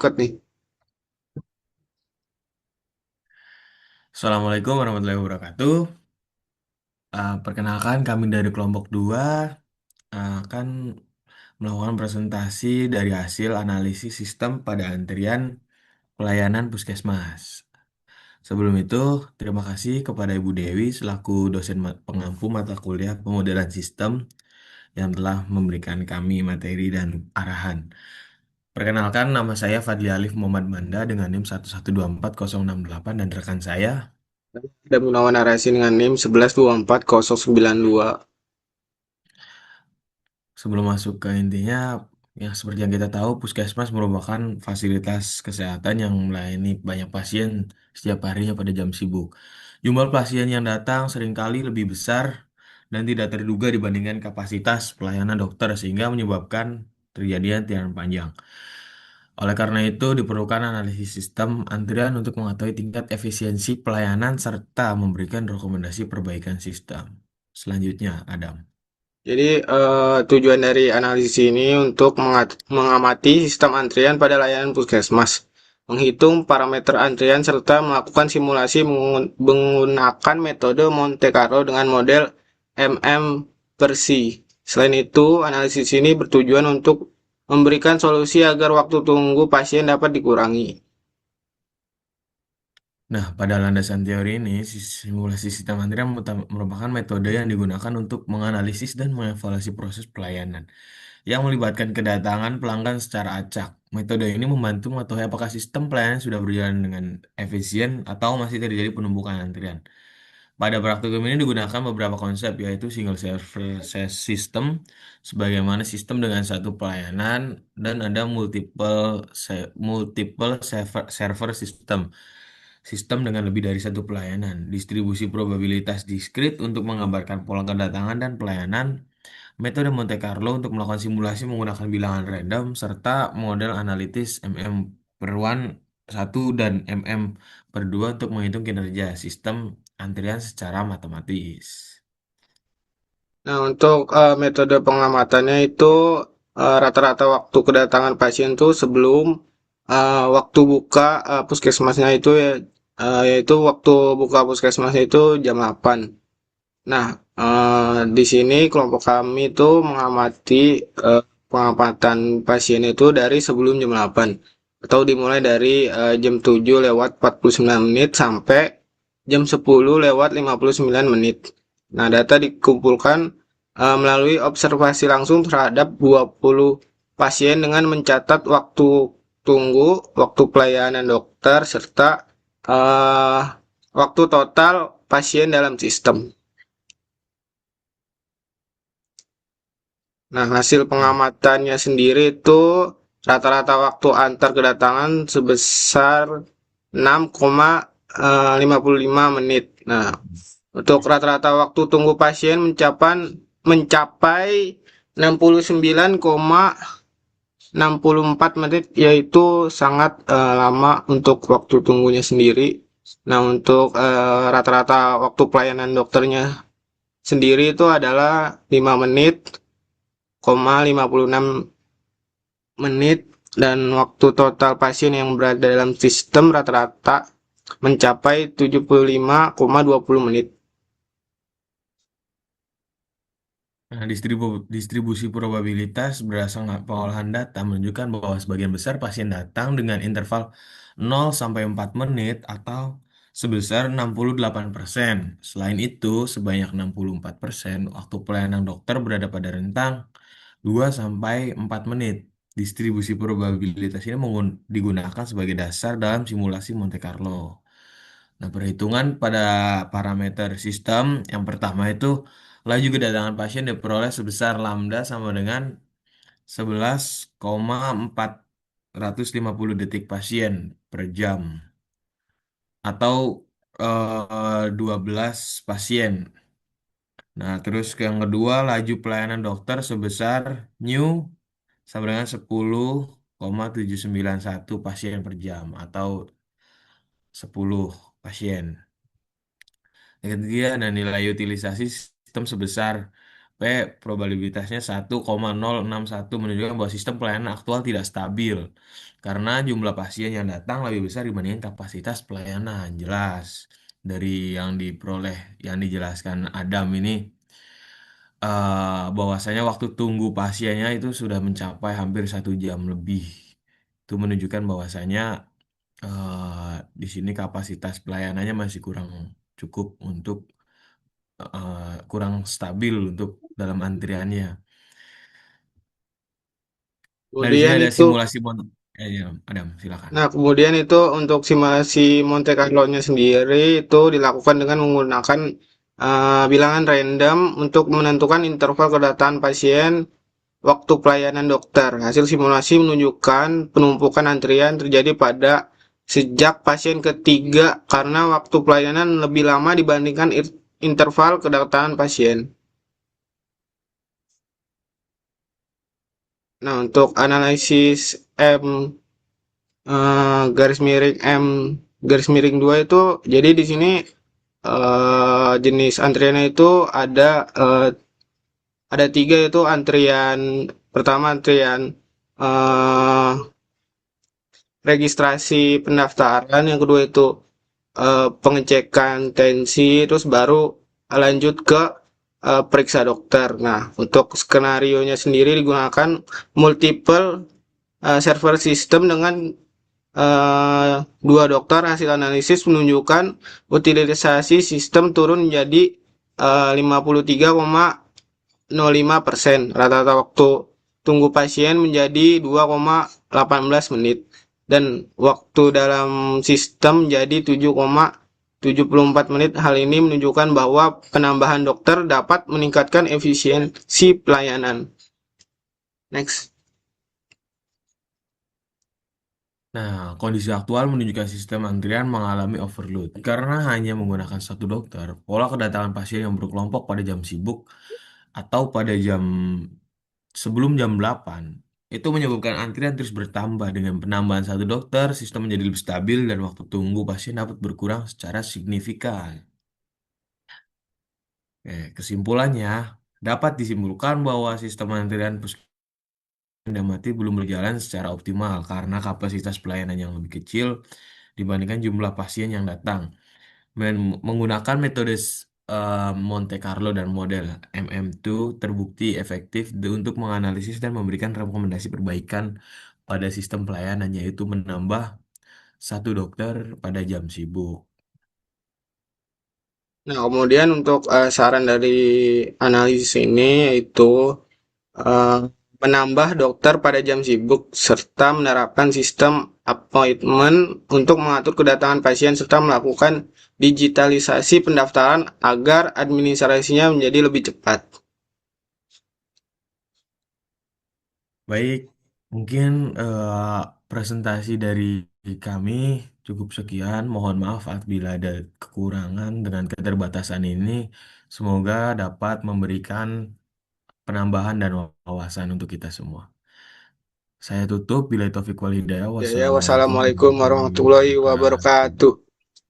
dekat nih. Assalamualaikum warahmatullahi wabarakatuh. Perkenalkan kami dari kelompok 2 akan melakukan presentasi dari hasil analisis sistem pada antrian pelayanan puskesmas. Sebelum itu, terima kasih kepada Ibu Dewi selaku dosen pengampu mata kuliah pemodelan sistem yang telah memberikan kami materi dan arahan. Perkenalkan, nama saya Fadli Alif Muhammad Manda dengan NIM 1124068 dan rekan saya. Ada Gunawan Arasi dengan NIM 1124.092. Sebelum masuk ke intinya, ya seperti yang kita tahu, puskesmas merupakan fasilitas kesehatan yang melayani banyak pasien setiap harinya pada jam sibuk. Jumlah pasien yang datang seringkali lebih besar dan tidak terduga dibandingkan kapasitas pelayanan dokter sehingga menyebabkan terjadinya antrian panjang. Oleh karena itu, diperlukan analisis sistem antrian untuk mengetahui tingkat efisiensi pelayanan serta memberikan rekomendasi perbaikan sistem. Selanjutnya, Adam. Jadi tujuan dari analisis ini untuk mengamati sistem antrian pada layanan puskesmas, menghitung parameter antrian serta melakukan simulasi menggunakan metode Monte Carlo dengan model MM Persi. Selain itu, analisis ini bertujuan untuk memberikan solusi agar waktu tunggu pasien dapat dikurangi. Nah, pada landasan teori ini, simulasi sistem antrian merupakan metode yang digunakan untuk menganalisis dan mengevaluasi proses pelayanan yang melibatkan kedatangan pelanggan secara acak. Metode ini membantu mengetahui apakah sistem pelayanan sudah berjalan dengan efisien atau masih terjadi penumpukan antrian. Pada praktikum ini digunakan beberapa konsep, yaitu single server system, sebagaimana sistem dengan satu pelayanan, dan ada multiple server system, sistem dengan lebih dari satu pelayanan. Distribusi probabilitas diskrit untuk menggambarkan pola kedatangan dan pelayanan. Metode Monte Carlo untuk melakukan simulasi menggunakan bilangan random, serta model analitis MM/1 dan MM/2 untuk menghitung kinerja sistem antrian secara matematis. Nah, untuk metode pengamatannya itu rata-rata waktu kedatangan pasien tuh sebelum waktu buka puskesmasnya itu ya, yaitu waktu buka puskesmasnya itu jam 8. Nah, di sini kelompok kami itu mengamati pengamatan pasien itu dari sebelum jam 8 atau dimulai dari jam 7 lewat 49 menit sampai jam 10 lewat 59 menit. Nah, data dikumpulkan melalui observasi langsung terhadap 20 pasien dengan mencatat waktu tunggu, waktu pelayanan dokter, serta eh, waktu total pasien dalam sistem. Nah, hasil pengamatannya sendiri itu rata-rata waktu antar kedatangan sebesar 6,55 menit. Nah, untuk rata-rata waktu tunggu pasien mencapai 69,64 menit, yaitu sangat lama untuk waktu tunggunya sendiri. Nah, untuk rata-rata waktu pelayanan dokternya sendiri itu adalah 5 menit, 56 menit, dan waktu total pasien yang berada dalam sistem rata-rata mencapai 75,20 menit. Nah, distribusi probabilitas berdasarkan pengolahan data menunjukkan bahwa sebagian besar pasien datang dengan interval 0 sampai 4 menit atau sebesar 68%. Selain itu, sebanyak 64% waktu pelayanan dokter berada pada rentang 2 sampai 4 menit. Distribusi probabilitas ini digunakan sebagai dasar dalam simulasi Monte Carlo. Nah, perhitungan pada parameter sistem yang pertama itu laju kedatangan pasien diperoleh sebesar lambda sama dengan 11,450 detik pasien per jam atau 12 pasien. Nah, terus yang kedua laju pelayanan dokter sebesar new sama dengan 10,791 pasien per jam atau 10 pasien. Yang ketiga ada nilai utilisasi sistem sebesar probabilitasnya 1,061 menunjukkan bahwa sistem pelayanan aktual tidak stabil karena jumlah pasien yang datang lebih besar dibandingkan kapasitas pelayanan. Jelas dari yang diperoleh, yang dijelaskan Adam ini, bahwasanya waktu tunggu pasiennya itu sudah mencapai hampir 1 jam lebih. Itu menunjukkan bahwasanya di sini kapasitas pelayanannya masih kurang cukup untuk kurang stabil untuk dalam antriannya. Nah, di sini Kemudian ada itu, simulasi ya, Adam, silakan. nah kemudian itu untuk simulasi Monte Carlo-nya sendiri itu dilakukan dengan menggunakan bilangan random untuk menentukan interval kedatangan pasien waktu pelayanan dokter. Hasil simulasi menunjukkan penumpukan antrian terjadi pada sejak pasien ketiga karena waktu pelayanan lebih lama dibandingkan interval kedatangan pasien. Nah, untuk analisis M garis miring M garis miring 2 itu jadi di sini jenis antriannya itu ada tiga, yaitu antrian pertama, antrian eh, registrasi pendaftaran, yang kedua itu pengecekan tensi, terus baru lanjut ke periksa dokter. Nah, untuk skenario nya sendiri digunakan multiple server system dengan dua dokter. Hasil analisis menunjukkan utilisasi sistem turun menjadi 53,05%. Rata-rata waktu tunggu pasien menjadi 2,18 menit dan waktu dalam sistem menjadi 7,74 menit. Hal ini menunjukkan bahwa penambahan dokter dapat meningkatkan efisiensi pelayanan. Next. Nah, kondisi aktual menunjukkan sistem antrian mengalami overload. Karena hanya menggunakan satu dokter, pola kedatangan pasien yang berkelompok pada jam sibuk atau pada sebelum jam 8 itu menyebabkan antrian terus bertambah. Dengan penambahan satu dokter, sistem menjadi lebih stabil dan waktu tunggu pasien dapat berkurang secara signifikan. Kesimpulannya, dapat disimpulkan bahwa sistem antrian Pindad Mati belum berjalan secara optimal karena kapasitas pelayanan yang lebih kecil dibandingkan jumlah pasien yang datang. Menggunakan metode Monte Carlo dan model MM2 terbukti efektif untuk menganalisis dan memberikan rekomendasi perbaikan pada sistem pelayanan, yaitu menambah satu dokter pada jam sibuk. Nah, kemudian untuk saran dari analisis ini yaitu eh, menambah dokter pada jam sibuk serta menerapkan sistem appointment untuk mengatur kedatangan pasien serta melakukan digitalisasi pendaftaran agar administrasinya menjadi lebih cepat. Baik, mungkin presentasi dari kami cukup sekian. Mohon maaf apabila ada kekurangan dengan keterbatasan ini. Semoga dapat memberikan penambahan dan wawasan untuk kita semua. Saya tutup. Bila taufik wal hidayah. Ya, ya, Wassalamualaikum wassalamualaikum warahmatullahi warahmatullahi wabarakatuh. wabarakatuh.